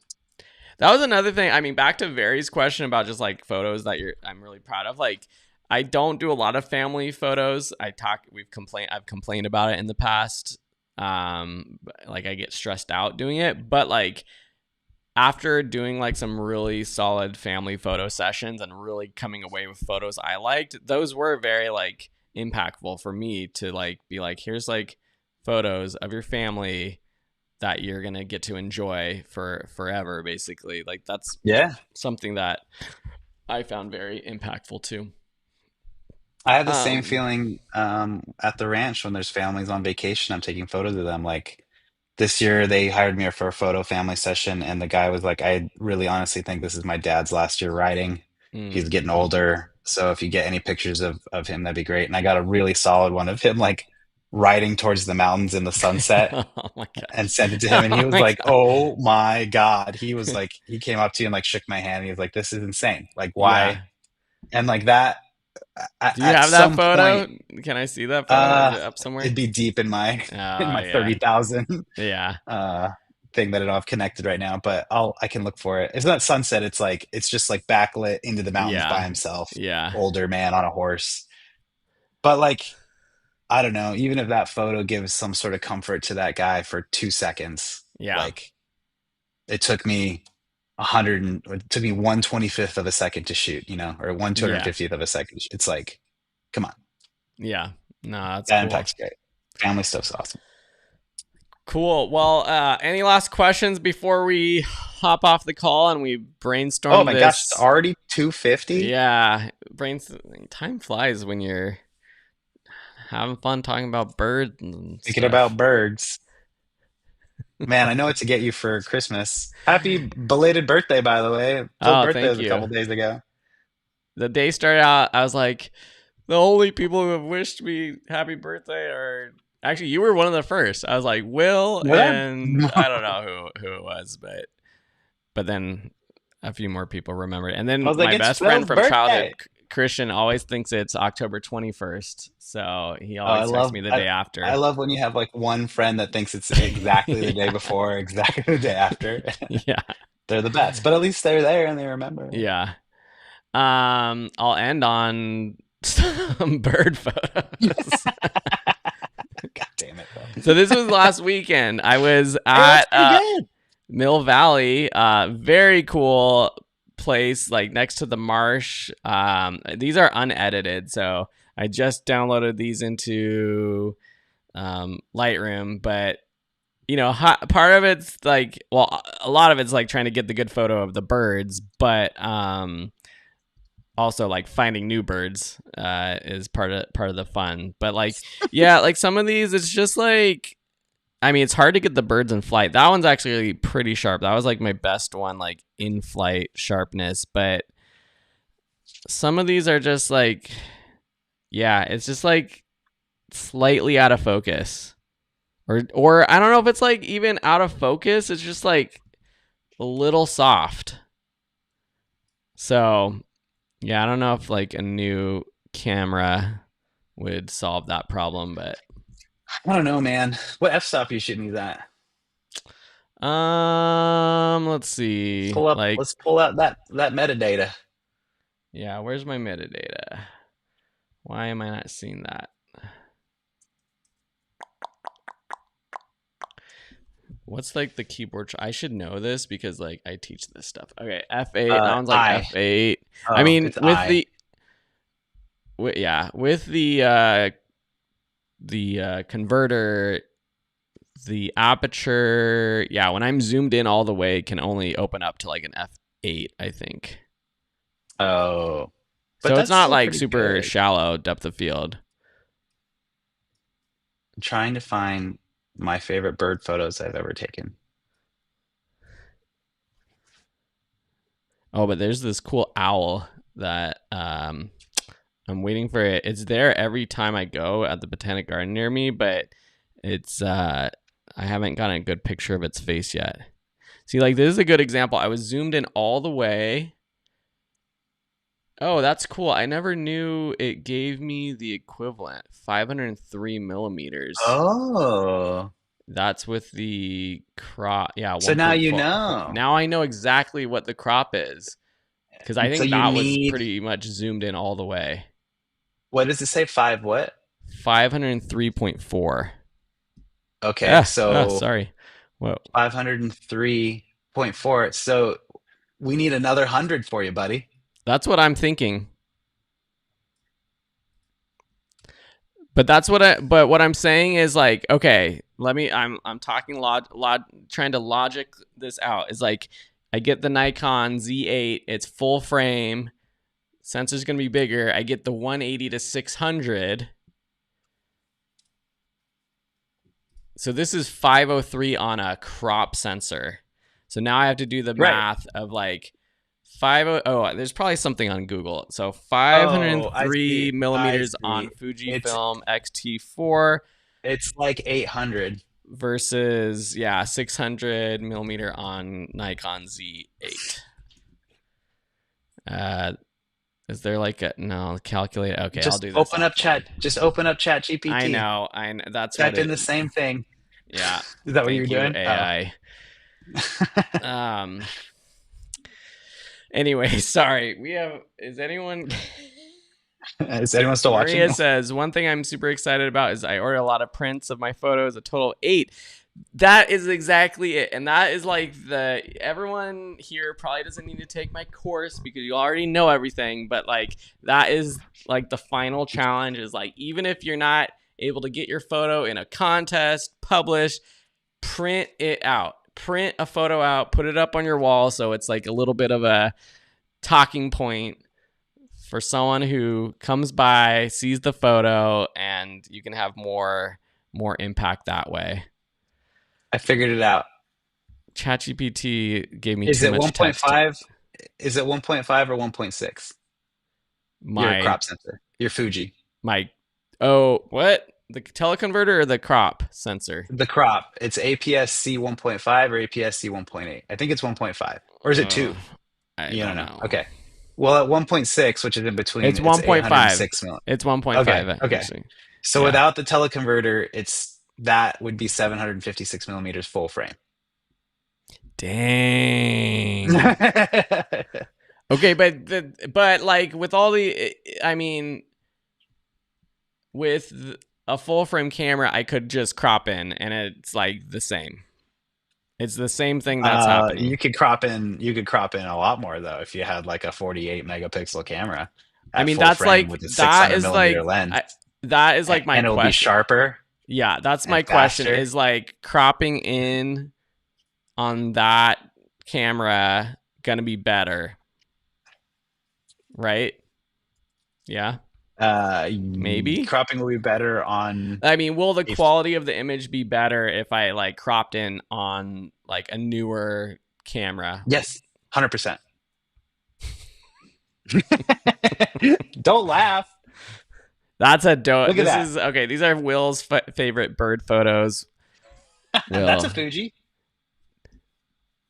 That was another thing. I mean, back to Vary's question about just like photos that I'm really proud of. Like, I don't do a lot of family photos. I've complained about it in the past. Like I get stressed out doing it, but like after doing like some really solid family photo sessions and really coming away with photos I liked, those were very like impactful for me to like be like, here's like photos of your family that you're going to get to enjoy for forever, basically. Like that's Yeah, something that I found very impactful too. I have the same Um, feeling at the ranch when there's families on vacation. I'm taking photos of them. Like this year, they hired me for a photo family session, and the guy was like, "I really honestly think this is my dad's last year riding. He's getting older, so if you get any pictures of him, that'd be great." And I got a really solid one of him like riding towards the mountains in the sunset, oh my and gosh. sent it to him, and he Oh was my like, god. "Oh my God!" He was like, he came up to you and like shook my hand. And he was like, "This is insane. Like, why?" Yeah. And like that Do you at have that some point, photo? Can I see that photo? Is uh, it up somewhere? it'd be deep in my Oh in my yeah. 30,000 Yeah. uh thing that I don't have connected right now, but I can look for it. It's not sunset, it's just like backlit into the mountains by Yeah. himself, Yeah. older man on a horse. But like, I don't know, even if that photo gives some sort of comfort to that guy for 2 seconds, Yeah. like it took me 100 it took me 1/25th of a second to shoot, or one two hundred Yeah. fiftieth of a second. It's like, come on, Yeah. No, that's that cool. impact's great. Family stuff's awesome. Cool. Well, any last questions before we hop off the call and we Oh brainstorm my gosh, it's this? already 2:50. Yeah, time flies when you're having fun talking about birds and Thinking about stuff. birds. Man, I know what to get you for Christmas. Happy belated birthday, by the way. Phil's Oh, birthday thank was a couple you. days ago. The day started out, I was like, the only people who have wished me happy birthday are actually you were one of the first. I was like Will, What? and I don't know who it was, but then a few more people remembered. And I then was like, my it's best friend Phil's from birthday. childhood, Christian, always thinks it's October 21st, so he Oh, I always texts love me the I, day I after. love when you have like one friend that thinks it's exactly the day Yeah, before, exactly the day after. yeah, They're the best. But at least they're there and they remember. yeah. I'll end on some bird photos. God damn it, Phil. So this was last weekend. I was Hey, that's at pretty good. Mill Valley, very cool place, like next to the marsh. These are unedited, so I just downloaded these into Lightroom, but part of it's like, well, a lot of it's like trying to get the good photo of the birds, but also like finding new birds is part of the fun. But like, yeah, like some of these, it's just like, I mean, it's hard to get the birds in flight. That one's actually pretty sharp. That was like my best one, like in flight sharpness. But some of these are just like, yeah, it's just like slightly out of focus. Or I don't know if it's like even out of focus. It's just like a little soft. So, yeah, I don't know if like a new camera would solve that problem, but I don't know, man. What f-stop are you shooting these at? let's Let's see. pull up. Like, Let's pull out that metadata. yeah, where's my metadata? Why am I not seeing that? What's like the keyboard? I should know this because like I teach this stuff. Okay, F8. That one's like I. F8. I Oh, mean, it's I. with the converter, the aperture. Yeah, when I'm zoomed in all the way, it can only open up to like an F8, I think. Oh, but So it's that's not still like pretty super good. shallow depth of field. I'm trying to find my favorite bird photos I've ever taken. Oh, but there's this cool owl that I'm waiting for it. It's there every time I go at the Botanic Garden near me, but it's I haven't gotten a good picture of its face yet. See, like this is a good example. I was zoomed in all the way. Oh, that's cool. I never knew it gave me the equivalent, 503 millimeters. Oh, That's with the crop. Yeah, so now you 1.4. know. Now I know exactly what the crop is because I So think you that was need, pretty much zoomed in all the way. what does it say? Five what? 503.4. Okay, so Sorry. Whoa. 503.4. So we need another 100 for you, buddy. That's what I'm thinking. But what I'm saying is like, okay, I'm talking trying to logic this out. Is like I get the Nikon Z8, it's full frame, sensor's going to be bigger. I get the 180 to 600. So this is 503 on a crop sensor. So now I have to do the Right. math of like there's probably something on Google. So Oh, I 503 see. I millimeters on see. It's Fujifilm X-T4 it's like 800. versus 600 millimeter on Nikon Z8. Is there like a no calculate? Okay, I'll Just do this open up offline. chat. Just open up Chat I GPT. know. That's what Type in it. the same thing. Yeah. Is that what you're Thank you, doing? Oh. AI. Um. Anyway, sorry. Is anyone? Is anyone still Maria watching? says one thing I'm super excited about is I ordered a lot of prints of my photos, a total of 8. That is exactly it, and that is like everyone here probably doesn't need to take my course because you already know everything. But like that is like the final challenge is like even if you're not able to get your photo in a contest published, print it out. Print a photo out, put it up on your wall so it's like a little bit of a talking point for someone who comes by, sees the photo, and you can have more impact that way. I figured it out. ChatGPT gave me Is too it much text. 1.5? Is it 1.5 or 1.6? Your My crop sensor, your Fuji. my oh what the teleconverter or the crop sensor? The crop. It's APS-C 1.5 or APS-C 1.8. I think it's 1.5. Or is it Uh, 2? I You don't don't know. know. Okay. Well, at 1.6, which is in between, It's it's 1.5. 806 mil. It's Okay. 1.5 Okay. actually. So Yeah. without the teleconverter, that would be 756 millimeters full frame. Dang. Okay, but like with all the, I mean, with a full frame camera, I could just crop in, and it's like the same. It's the same thing that's happening. You could crop in a lot more though if you had like a 48 megapixel camera I at mean, full that's frame like with a 600 millimeter that lens, is like my and it'll be question. sharper. Yeah, that's my and question faster. is like cropping in on that camera gonna be better, right? Yeah, maybe. Cropping will be better on I mean, will the a quality of the image be better if I like cropped in on like a newer camera? yes, 100%. Don't laugh. That's a dope. Look at This that. is okay. These are Will's favorite bird photos. That's a Will, Fuji.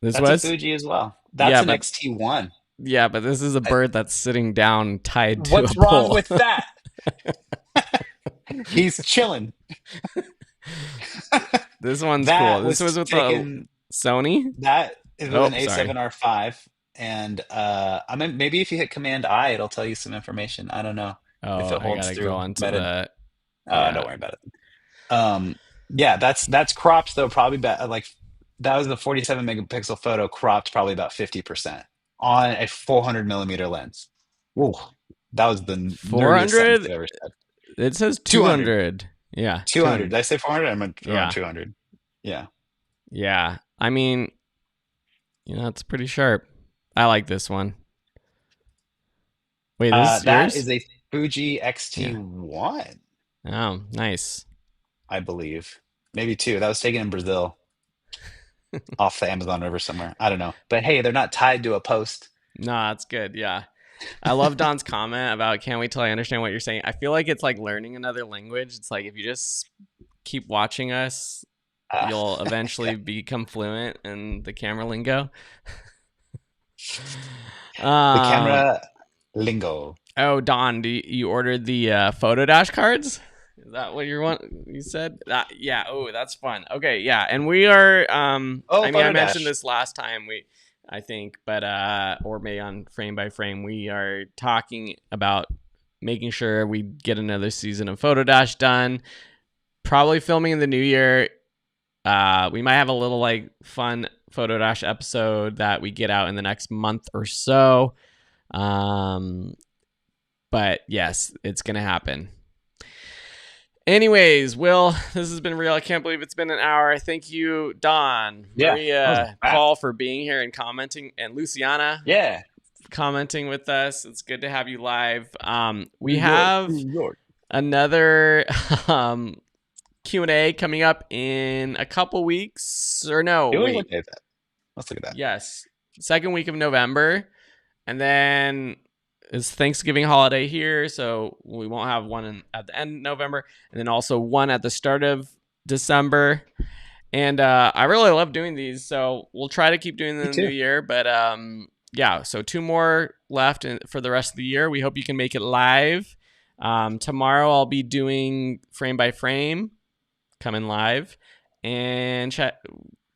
this That's a was Fuji as well. That's yeah, an but XT1. yeah, but this is a I, bird that's sitting down tied to a what's wrong pole. with that? He's chilling. This one's cool. That This was was with the taken. Sony. That is with Oh, an sorry. A7R5, and I mean maybe if you hit Command I, it'll tell you some information. I don't know if Oh, it I holds gotta go through onto meta. the Don't yeah. worry about it. Yeah, that's cropped though. Probably like that was the 47 megapixel photo cropped probably about 50% on a 400 millimeter lens. Ooh, that was the nerdiest sentence 400. I've ever said. It says 200, 200. Yeah, 200. 200. Did I say 400? I meant around Yeah, 200. Yeah. yeah. I mean, it's pretty sharp. I like this one. Wait, this is That yours? is a Fuji Yeah. X-T1, Oh, nice. I believe. Maybe two. That was taken in Brazil off the Amazon River somewhere. I don't know. But hey, they're not tied to a post. No, that's good. Yeah. I love Don's comment about can't wait till I understand what you're saying. I feel like it's like learning another language. It's like if you just keep watching us, Uh, you'll eventually become fluent in the camera lingo. the Um, camera lingo. oh, Don, you ordered the photo dash cards? Is that what you want? You said that? Yeah. Oh, that's fun. Okay. Yeah. And we are, Oh, I mean, I photo mentioned dash. this last time I think, but, or maybe on frame by frame, we are talking about making sure we get another season of photo dash done. Probably filming in the new year. We might have a little like fun photo dash episode that we get out in the next month or so. Um, but yes, it's gonna happen. Anyways, Will, this has been real. I can't believe it's been an hour. Thank you, Don, Yeah, that was Maria, fast. Paul for being here and commenting, and Luciana Yeah. commenting with us. It's good to have you live. We New York, have New York. another Q&A coming up in a couple weeks. Or no, Do we wait. look at that? Let's look at that. Yes. Second week of November. And then it's Thanksgiving holiday here, so we won't have one at the end of November, and then also one at the start of December. And I really love doing these, so we'll try to keep doing them Me in the too. new year. But yeah, so two more left for the rest of the year. We hope you can make it live. Tomorrow I'll be doing frame by frame, coming live, and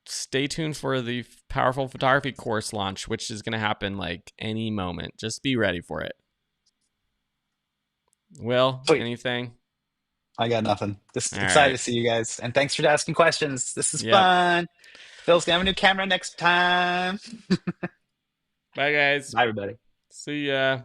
stay tuned for the powerful photography course launch, which is going to happen like any moment. Just be ready for it. Will, Sweet. anything? I got nothing. Just All excited right. to see you guys. And thanks for asking questions. This is Yep. fun. Phil's gonna have a new camera next time. Bye, guys. Bye, everybody. See ya.